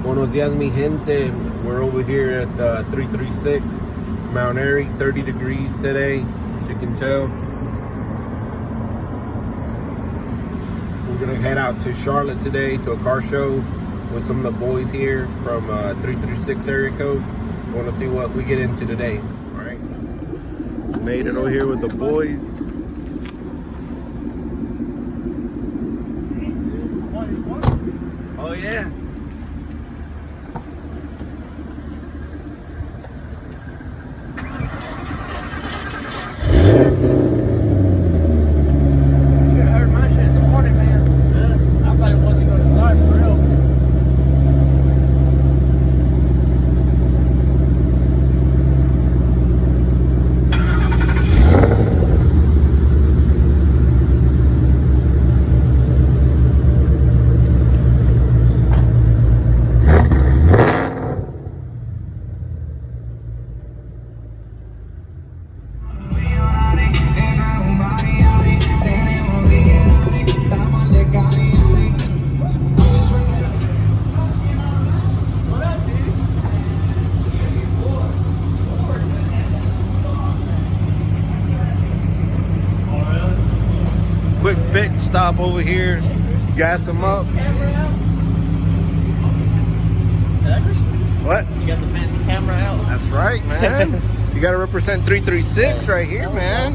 Buenos dias, mi gente. We're over here at 336 Mount Airy, 30 degrees today, as you can tell. We're gonna head out to Charlotte today to a car show with some of the boys here from 336 area code. We want to see what we get into today. All right, made it over here with the boys. Oh yeah. Quick pit stop over here. Gas them up. What? You got the fancy camera out. That's right, man. You gotta represent 336 right here, man.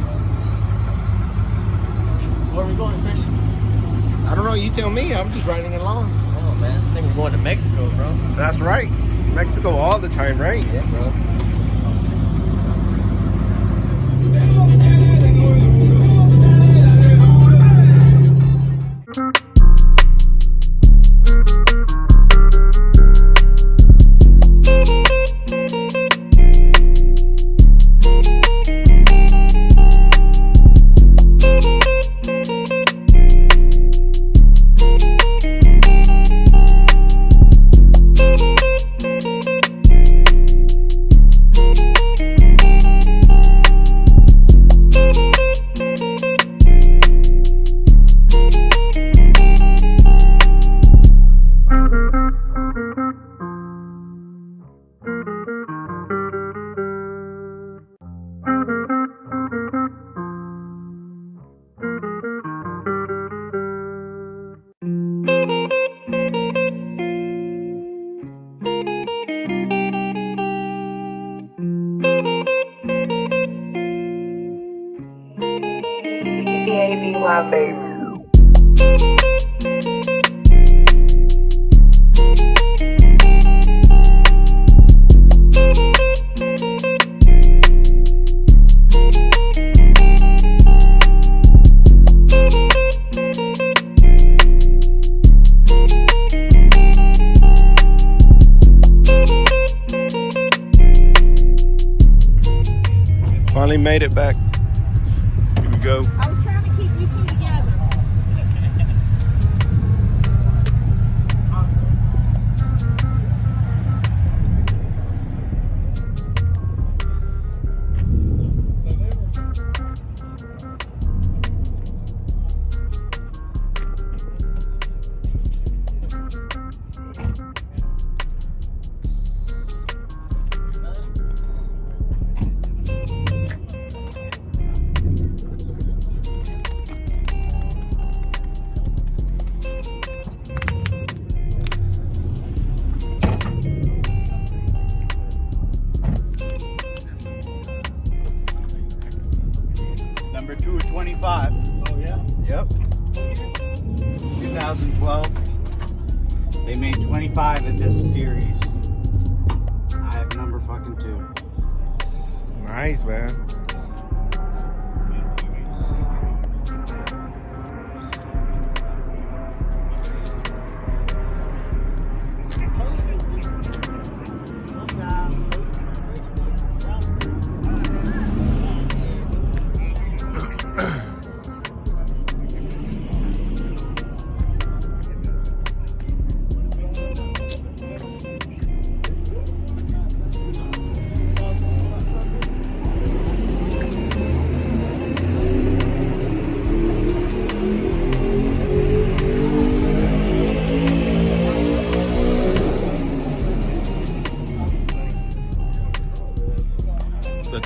Where are we going, Christian? I don't know, you tell me. I'm just riding along. Oh man, I think we're going to Mexico, bro. That's right. Mexico all the time, right? Yeah, bro. My baby. Finally made it back. Here we go. I was trying to keep you two together. Number 2 of 25. Oh yeah? Yep. 2012. They made 25 of this series. I have number fucking 2. Nice, man.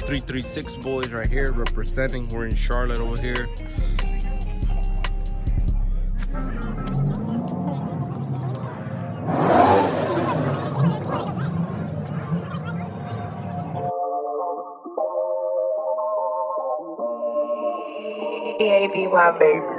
336 boys right here representing. We're in Charlotte over here. EABY baby.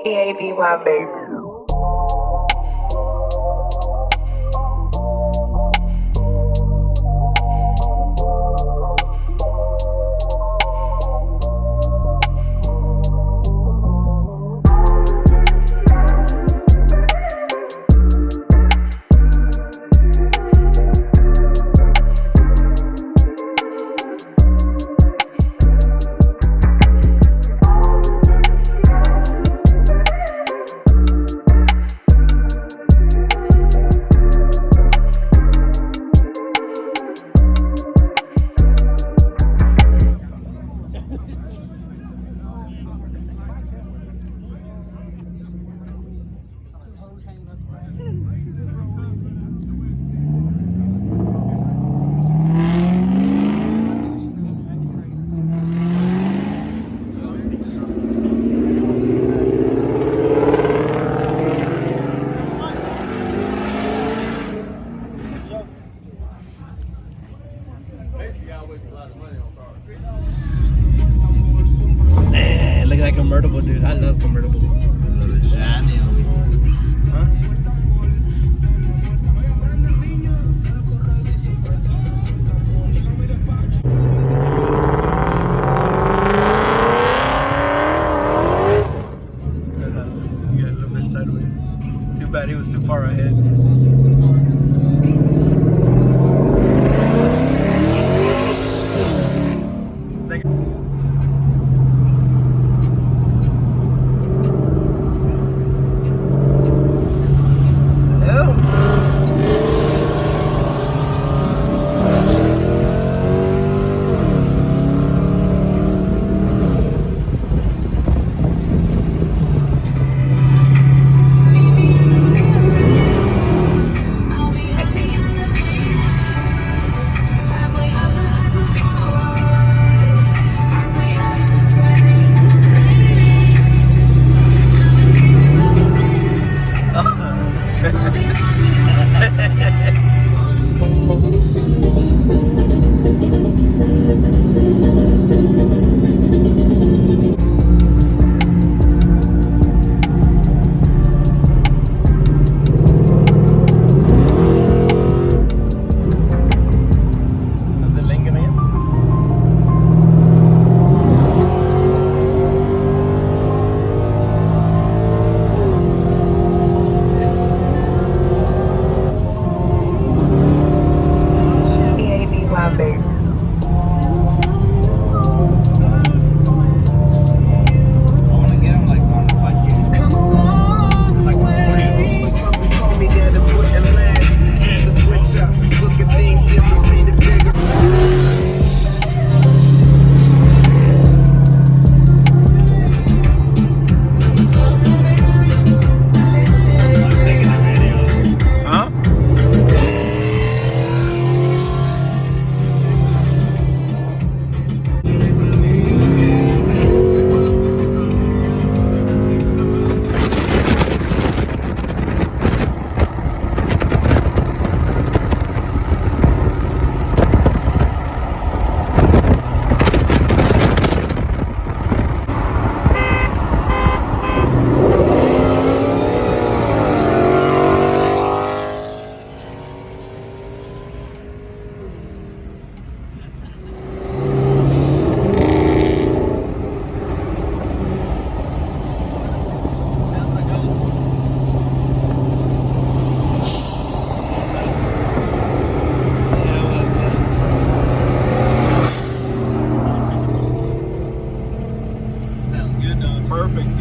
EABY baby. Man, look at that convertible, dude. I love convertibles. Huh? Yeah, a little bit sideways. Too bad he was too far ahead.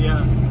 Yeah.